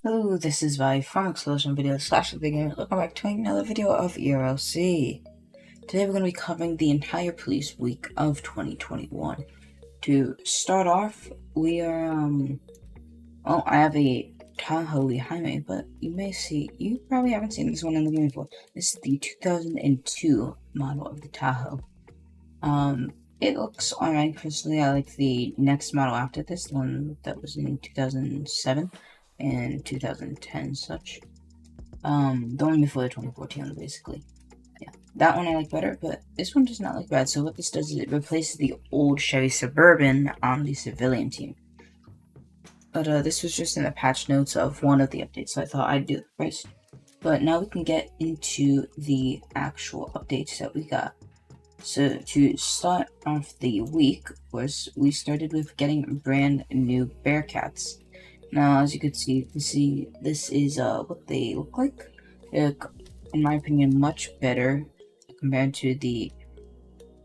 Hello, this is Vi from Explosion Video slash the Gamer. Welcome back to another video of ERLC. Today we're going to be covering the entire police week of 2021. To start off, we are, well, I have a Tahoe behind me, but you probably haven't seen this one in the game before. This is the 2002 model of the Tahoe. It looks alright. Personally, I like the next model after this, the one that was in 2007 and 2010 such. The one before the 2014 one, basically. Yeah, that one I like better, but this one does not look bad. So what this does is it replaces the old Chevy Suburban on the civilian team. But this was just in the patch notes of one of the updates, so I thought I'd do it first. But now we can get into the actual updates that we got. So to start off the week, we started with getting brand new Bearcats. Now, as you can see, this is what they look like. They look, in my opinion, much better compared to the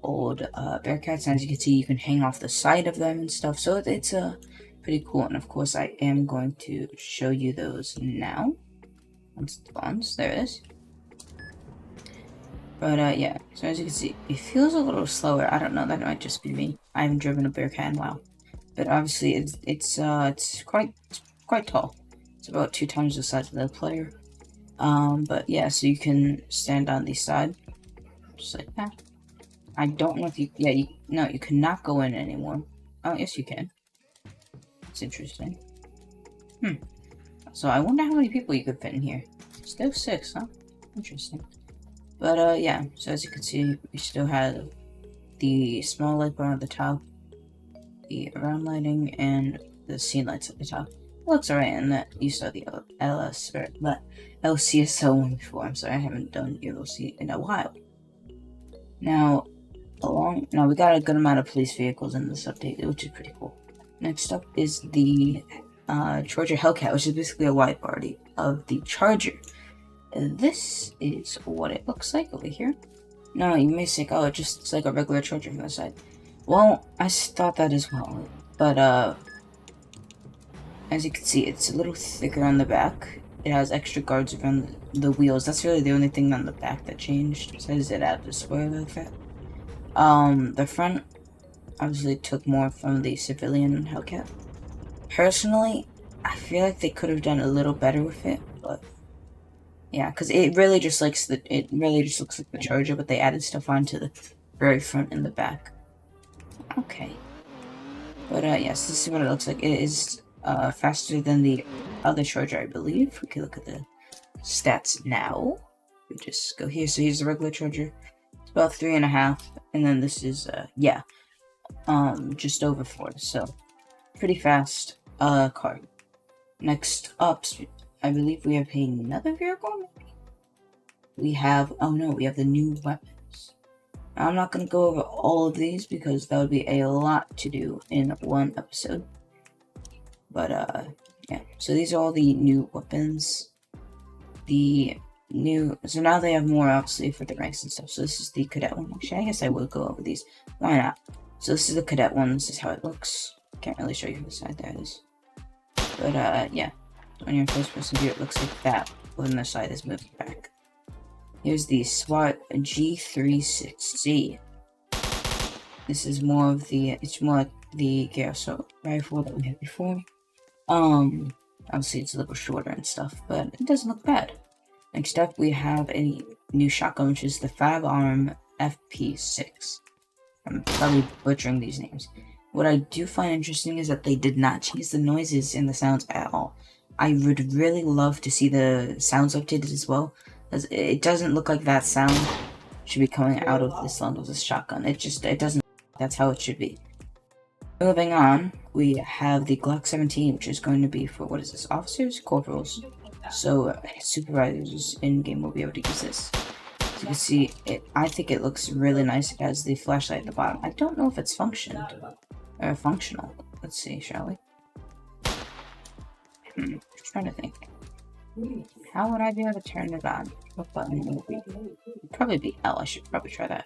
old Bearcats. And as you can see, you can hang off the side of them and stuff. So it's pretty cool. And of course, I am going to show you those now. Once there it is. But yeah, so as you can see, it feels a little slower. I don't know, that might just be me. I haven't driven a Bearcat in a while. But obviously it's quite tall. It's about 2 times the size of the player. But yeah, so you can stand on the side. Just like that. I don't know if you no, you cannot go in anymore. Oh yes you can. It's interesting. So I wonder how many people you could fit in here. Still 6, huh? Interesting. But yeah, so as you can see, we still have the small light bar at the top, the around lighting, and the scene lights at the top. It looks alright, and that you saw the LCSO one before. I'm sorry, I haven't done ERLC in a while. Now we got a good amount of police vehicles in this update, which is pretty cool. Next up is the Charger Hellcat, which is basically a wide body of the Charger. This is what it looks like over here. Now, you may think, oh, it's like a regular Charger from the side. Well, I thought that as well. But, as you can see, it's a little thicker on the back. It has extra guards around the wheels. That's really the only thing on the back that changed, besides it added a square like that. The front obviously took more from the civilian Hellcat. Personally, I feel like they could have done a little better with it, but yeah, because it really just looks like the Charger, but they added stuff onto the very front and the back. Okay. But yes, this is what it looks like. It is faster than the other Charger, I believe. We can look at the stats now. We just go here. So here's the regular Charger. It's about 3.5, and then this is just over 4. So pretty fast car. Next up, I believe we have another vehicle, maybe? We have the new weapons. Now, I'm not going to go over all of these because that would be a lot to do in one episode. But, yeah. So these are all the new weapons. So now they have more, obviously, for the ranks and stuff. So this is the cadet one. Actually, I guess I will go over these. Why not? So this is the cadet one. This is how it looks. Can't really show you from the side. There it is. But, yeah. On your first person view, it looks like that when the side is moving back. Here's the SWAT G36C. This is it's more like the Garrison rifle that we had before. Obviously it's a little shorter and stuff, but it doesn't look bad. Next up, we have a new shotgun, which is the 5-arm FP6. I'm probably butchering these names. What I do find interesting is that they did not change the noises and the sounds at all. I would really love to see the sounds updated as well, because it doesn't look like that sound should be coming out of this lung of this shotgun. It doesn't. That's how it should be. Moving on, we have the Glock 17, which is going to be for, what is this, officers? Corporals. So supervisors in-game will be able to use this. As you can see, I think it looks really nice. It has the flashlight at the bottom. I don't know if it's functional. Let's see, shall we? Trying to think. How would I be able to turn it on? What button would it be? It'd probably be L. I should probably try that.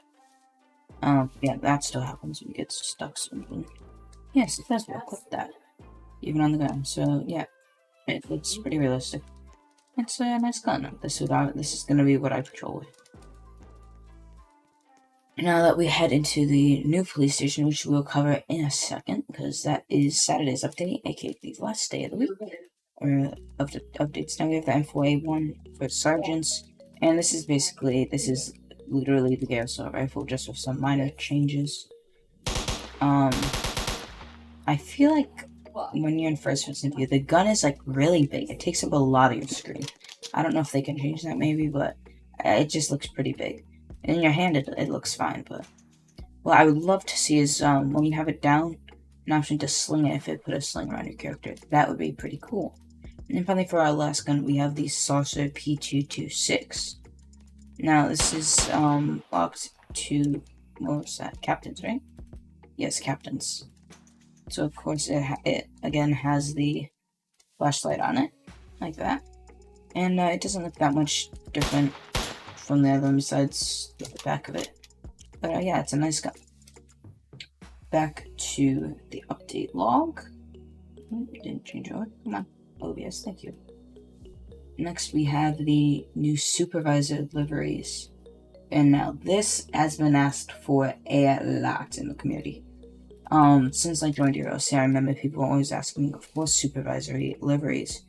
Yeah, that still happens when you get stuck something. Yes, it does work with that. Even on the gun. So, yeah. It looks pretty realistic. It's a nice gun. This is gonna be what I patrol with. Now that we head into the new police station, which we'll cover in a second, because that is Saturday's update, aka the last day of the week, or of the updates. Now we have the M4A1 for sergeants, and this is literally the air assault rifle, just with some minor changes. I feel like when you're in first person view, the gun is like really big. It takes up a lot of your screen. I don't know if they can change that maybe, but it just looks pretty big. In your hand, it looks fine, but what I would love to see is when you have it down, an option to sling it if it put a sling around your character. That would be pretty cool. And finally, for our last gun, we have the Saucer P226. Now, this is locked to, what was that, captains, right? Yes, captains. So, of course, it again has the flashlight on it, like that. And it doesn't look that much different from the other one besides the back of it. But yeah, it's a nice gun. Back to the update log. It didn't change over. Come on. Oh, yes, thank you. Next, we have the new supervisor liveries. And now this has been asked for a lot in the community. Since I joined EuroC, I remember people always asking for supervisory liveries.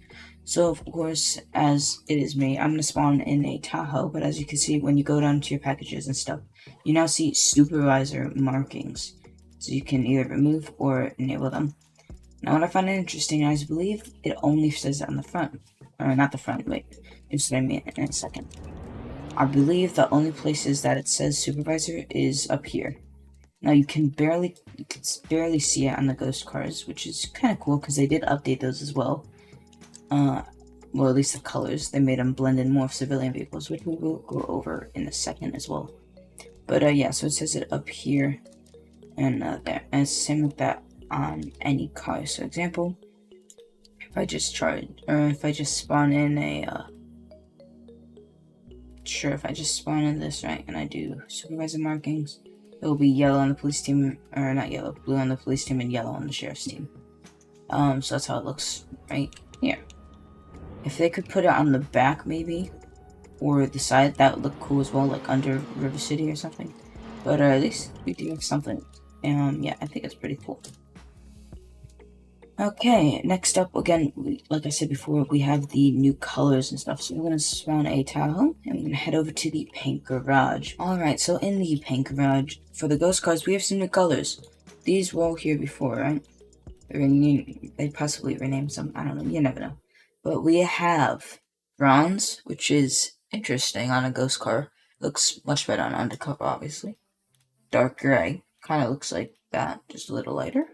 So, of course, as it is me, I'm going to spawn in a Tahoe, but as you can see, when you go down to your packages and stuff, you now see supervisor markings. So you can either remove or enable them. Now, what I find interesting, I believe it only says it on the front. Or not the front, wait. It's what I mean in a second. I believe the only places that it says supervisor is up here. Now you can barely see it on the ghost cars, which is kind of cool because they did update those as well. Well, at least the colors. They made them blend in more of civilian vehicles, which we will go over in a second as well. But yeah, so it says it up here and there. And it's the same with that on any car. So example, if I just spawn in a if I just spawn in this, right, and I do supervisor markings, it will be yellow on the police team, or not yellow, blue on the police team, and yellow on the sheriff's team. So that's how it looks right here. If they could put it on the back, maybe, or the side, that would look cool as well, like under River City or something. But at least we do have something. Yeah, I think it's pretty cool. Okay, next up, again, like I said before, we have the new colors and stuff. So we're going to spawn a Tahoe, and we're going to head over to the paint garage. Alright, so in the paint garage, for the ghost cars, we have some new colors. These were all here before, right? They possibly renamed some, I don't know, you never know. But we have bronze, which is interesting on a ghost car. Looks much better on undercover, obviously. Dark gray, kind of looks like that, just a little lighter.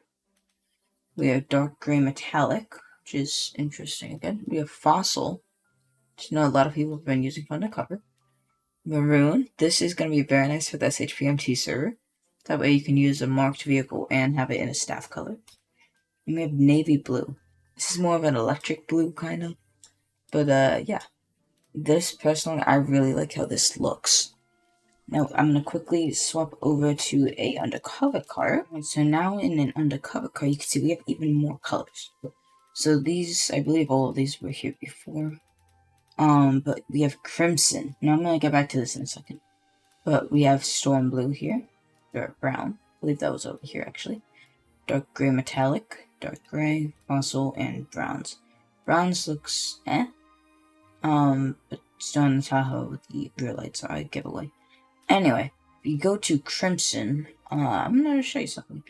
We have dark gray metallic, which is interesting again. We have fossil, which I know a lot of people have been using for undercover. Maroon, this is going to be very nice for the SHPMT server. That way you can use a marked vehicle and have it in a staff color. And we have navy blue. This is more of an electric blue, kind of. But yeah. This, personally, I really like how this looks. Now, I'm going to quickly swap over to a undercover car. So now in an undercover car, you can see we have even more colors. So these, I believe all of these were here before. But we have crimson. Now I'm going to get back to this in a second. But we have storm blue here. Dark brown. I believe that was over here, actually. Dark gray metallic. Dark gray, fossil, and browns. Browns looks but still on the Tahoe with the rear lights, so I give away. Anyway, if you go to Crimson, I'm gonna show you something.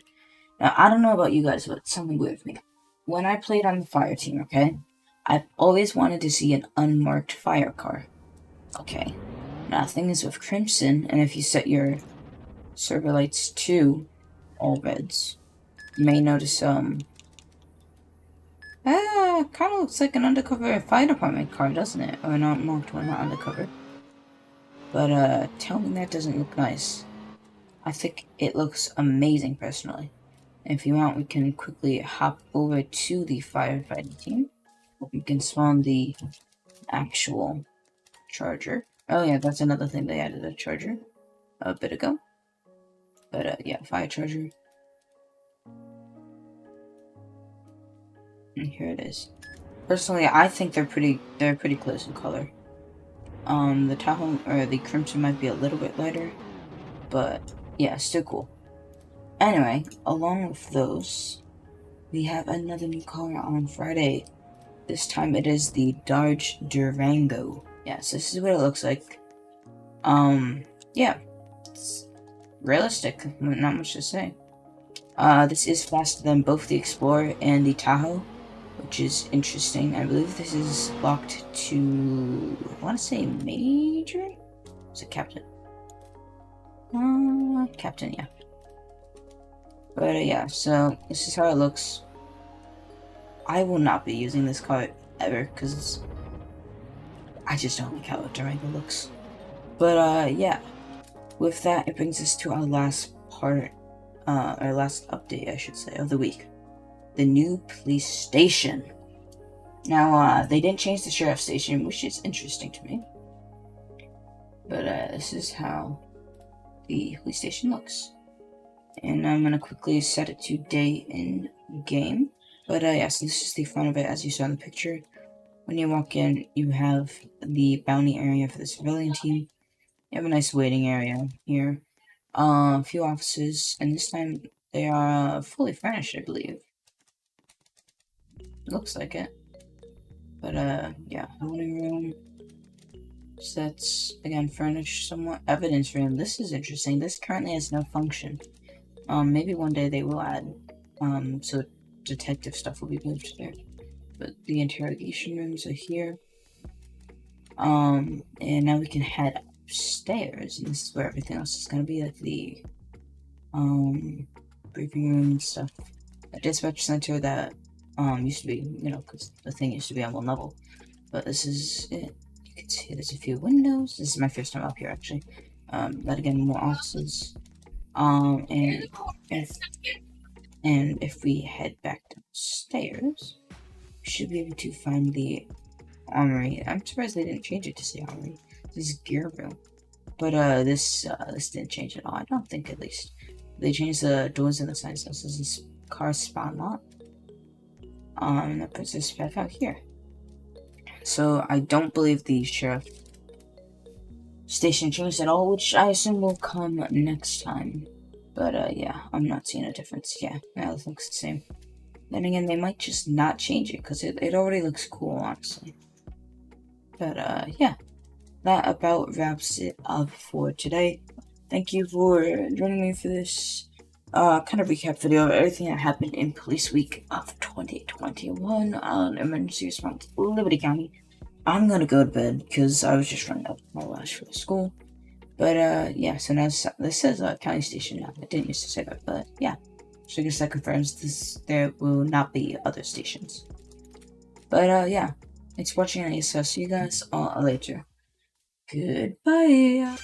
Now, I don't know about you guys, but it's something weird with me. When I played on the fire team, okay, I've always wanted to see an unmarked fire car. Okay, now the thing is with Crimson, and if you set your server lights to all reds, you may notice, kind of looks like an undercover fire department car, doesn't it? Or not marked one, not undercover. But, tell me that doesn't look nice. I think it looks amazing, personally. And if you want, we can quickly hop over to the firefighting team. We can spawn the actual charger. Oh yeah, that's another thing, they added a charger a bit ago. But, yeah, fire charger. And here it is. Personally, I think they're pretty close in color. The Tahoe or the Crimson might be a little bit lighter, but yeah, still cool. Anyway, along with those, we have another new car on Friday. This time it is the Dodge Durango. Yes, this is what it looks like. Yeah, it's realistic. Not much to say. This is faster than both the Explorer and the Tahoe, which is interesting. I believe this is locked to, I want to say Major? Is it Captain? Captain, yeah. But yeah, so this is how it looks. I will not be using this car ever, because I just don't like how a Durango looks. But yeah, with that, it brings us to our last part, our last update, I should say, of the week. The new police station. Now, they didn't change the sheriff station, which is interesting to me. But this is how the police station looks. And I'm gonna quickly set it to day in game. But yeah, so this is the front of it, as you saw in the picture. When you walk in, you have the bounty area for the civilian team. You have a nice waiting area here. A few offices, and this time they are fully furnished, I believe. Looks like it. But yeah, holding room. So that's again furnished somewhat. Evidence room. This is interesting. This currently has no function. Maybe one day they will add. So detective stuff will be moved there. But the interrogation rooms are here. And now we can head upstairs, and this is where everything else is gonna be, like the briefing room and stuff. A dispatch center that used to be, because the thing used to be on one level. But this is it. You can see there's a few windows. This is my first time up here, actually. But again, more offices. And if we head back downstairs, we should be able to find the armory. I'm surprised they didn't change it to say armory. This is gear room. But this didn't change at all. I don't think, at least. They changed the doors and the signs. This is car spawn lot. And that puts us back out here. So I don't believe the sheriff station changed at all, which I assume will come next time. But yeah, I'm not seeing a difference. Yeah, now it looks the same. Then again, they might just not change it, because it already looks cool, honestly. But yeah, that about wraps it up for today. Thank you for joining me for this kind of recap video of everything that happened in Police Week of 2021 on Emergency Response Liberty County. I'm gonna go to bed because I was just running out of my rush for school. But yeah, so now this says county station now. I didn't used to say that, but yeah. So I guess that confirms there will not be other stations. But yeah, thanks for watching, and I guess I'll see you guys all later. Goodbye.